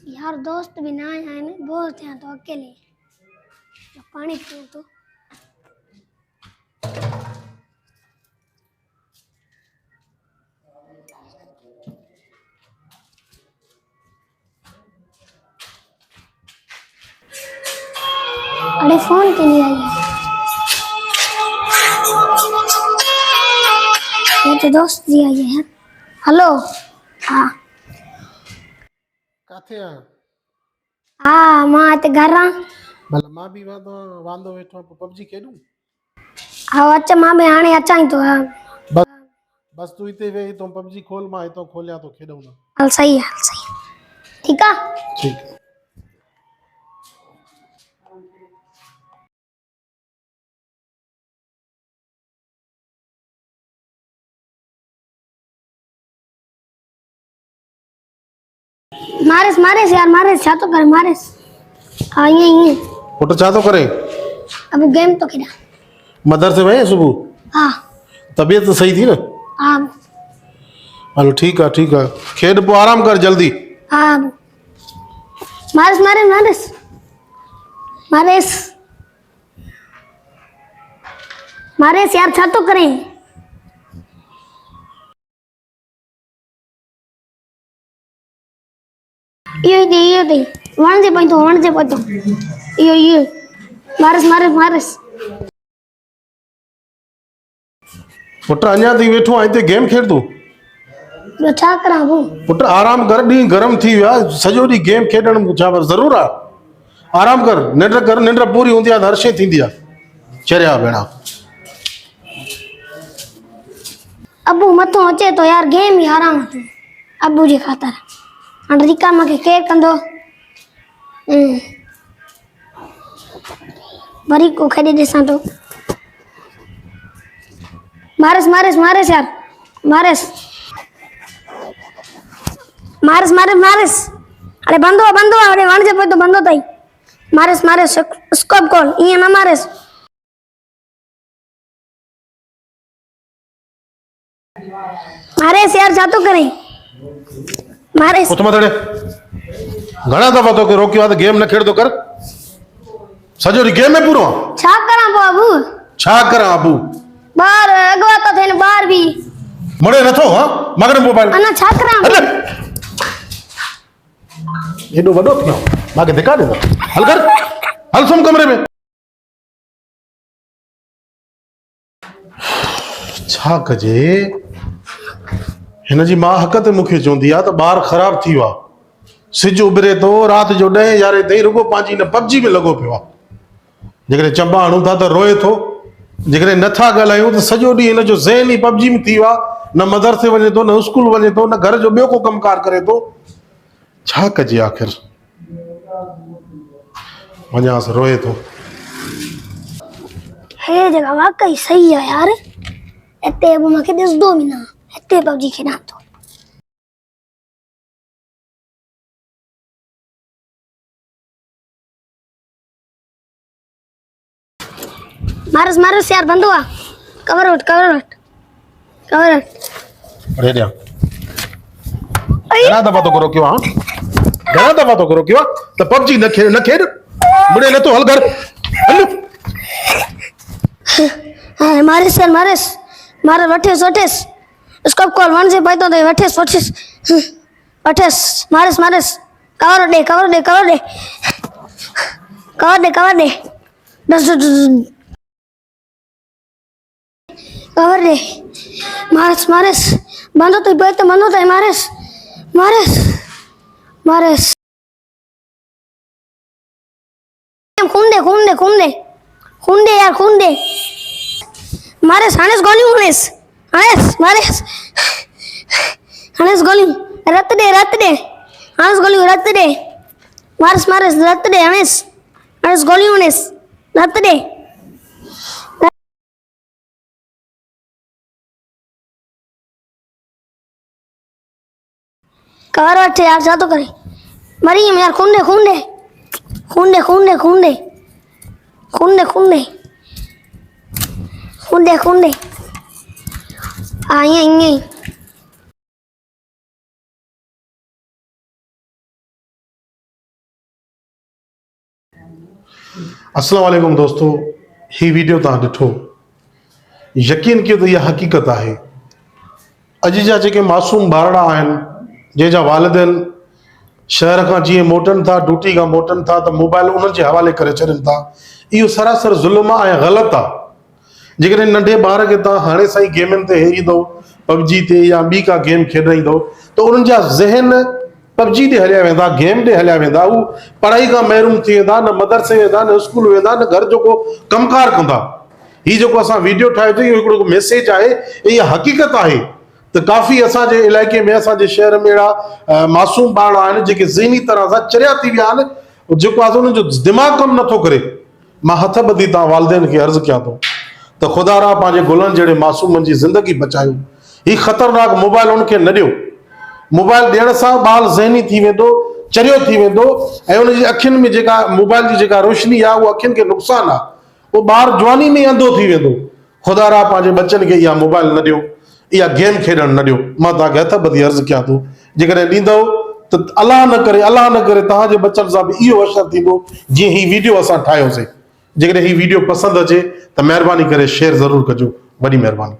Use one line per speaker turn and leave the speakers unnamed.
यार दोस्त भी ना आए हैं ना, बहुत हैं तो अकेले पानी पियो तो। अरे फोन क्यों नहीं आई है? ये तो दोस्त जी आई है। हेलो। हाँ
काथे आ
हाँ मां ते घर आ।
भला मां भी वांदो वेठो पबजी खेडूं।
हाँ अच्छा मां भी आने अच्छा ही तो हाँ।
बस बस तू इते वे तो पबजी खोल मां तो खोलिया तो खेडूं ना।
हल सही है ठीक है।
ठीक है।
मारेस मारेस यार मारेस छा तो करे मारेस। हाँ ये
फोटो चा तो करे
अब गेम तो खेला।
मदर से वही सुबह
हाँ
तबीयत तो सही थी ना।
हाँ
हलो ठीक है खेड पो आराम कर जल्दी।
हाँ मारेस मारेस मारेस मारेस मारेस यार छा तो करे। ये दे वण जे पतो ये मारेस मारेस मारेस।
पुट अञा थी वेठो इते गेम खेड तू।
ॿियो छा करा वो।
पुट आराम कर डी गरम थी विया सजो डी गेम खेडण छा जरूर आ। आराम कर निंड पूरी होंदी आ हर शे थींदी आ चरिया भेणा।
अबू मथो अचे तो यार गेम ही आराम थो अबू जी खातर हाणे रिका मूंखे केर कंदो। वरी को खेॾे ॾिसां तो। मारेस मारेस मारेस यार मारेस मारेस मारेस मारेस। अरे बंदो अरे वण जे पे तो बंदो तई मारेस मारेस स्कोप कॉल ये ना मारेस। मारेस यार जा तो करे मारेस।
उठ मथड़े घणा दफा तो के रोकियो आ तो गेम न खेड तो कर सजो डी गेम में पूरो
छा करा पो अबू।
छा करा अबू
बार अगवा तो थे बार भी
मड़े नथो हां मगन मोबाइल
अना छा करा
अरे एडो वडो थियो माके दिखा दे हल कर हल सुम कमरे में छा कजे हिन जी मां हक ते मूंखे चवंदी आहे त ॿार ख़राब थी वियो आहे सिज उभरे थो राति जो 10-11 ताईं रुगो पंहिंजी हिन पबजी में लॻो पियो आहे जेकॾहिं चंबा हणूं था त रोए थो जेकॾहिं नथा ॻाल्हायूं त सॼो ॾींहुं हिन जो ज़हन ई पबजी में थी वियो आहे न मदरसे वञे थो न स्कूल वञे थो न घर जो ॿियो को कमकार करे थो छा कजे आख़िर वञांसि रोए थो।
हे जगह वाकई सही है यार इतने अब मूंखे दिसदो भी ना इतने पबजी खेॾां तो। मारस मारस यार बंदो आ कवर उठ
अरे दिया घणा दफ़ा तो करो क्यों हां घणा दफ़ा तो करो क्यों त पबजी न खेड मुड़े न तो हल कर हल
हां मारस यार मारस मार वठेस स्कोप कॉल वन से पाई तो दे वठेस मारस कवर दे दस कवर दे मारस बंदो तो मारस खून दे यार मारस हानेस गोलियों हानेस गोलियों रत दे हानेस गोलियों रत दे मारस रत दे हानेस गोलियों रत दे कवर वठ यार जा तो करे मरी यार खून दे आ ये
अस्सलाम वालेकुम दोस्तों, ही वीडियो तव्हां ॾिठो, यकीन कयो त इहा हक़ीक़त आहे। अॼु जा जेके मासूम ॿारड़ा आहिनि, जंहिंजा वालिदैन शहर खां जीअं मोटनि था, ड्यूटी खां मोटनि था, त मोबाइल उन्हनि जे हवाले करे छॾनि था। इहो सरासर ज़ुल्म ऐं ग़लति आहे। जेकॾहिं नंढे ॿार खे तव्हां हाणे साईं गेमनि ते हेरींदो, पबजी ते या ॿी का गेम खेॾाईंदो, त उन्हनि जा ज़हन पबजी ॾे हलिया वेंदा, गेम ॾे हलिया वेंदा। हू पढ़ाई खां महिरूम थी वेंदा, न मदरसे वेंदा, न स्कूल वेंदा, न घर जो को कमकार कंदा। हीउ जेको असां वीडियो ठाहियो अथई, इहो हिकिड़ो मैसेज आहे, इहा हक़ीक़त आहे त काफ़ी असांजे इलाइक़े में, असांजे शहर में अहिड़ा मासूम ॿार आहिनि जेके ज़हनी तरह सां चरिया थी विया आहिनि, जेको आहे उन्हनि जो दिमाग़ कमु नथो करे। मां हथ ॿधी तव्हां वालिदैन खे अर्ज़ु कयां थो त ख़ुदा रा पंहिंजे गुलनि जहिड़े मासूमनि जी ज़िंदगी बचायो। हीउ ख़तरनाक मोबाइल उनखे न ॾियो। मोबाइल ॾियण सां ॿारु ज़हनी थी वेंदो, चरियो थी वेंदो, ऐं उनजी अखियुनि में जेका मोबाइल जी जेका रोशनी आहे, उहा अखियुनि खे नुक़सानु आहे। उहो ॿारु जवानी में अंधो थी वेंदो। ख़ुदा रा पंहिंजे बचनि खे इहा मोबाइल न ॾियो, इहा गेम खेॾणु न ॾियो। मां तव्हांखे हथ ॿधी अर्ज़ु कयां थो, जेकॾहिं ॾींदव त अलाह न करे तव्हांजे बचनि सां बि इहो असरु थींदो जीअं हीउ वीडियो असां ठाहियोसीं। जेकॾहिं हीउ वीडियो पसंदि अचे त महिरबानी करे शेयर ज़रूरु कजो। वॾी महिरबानी।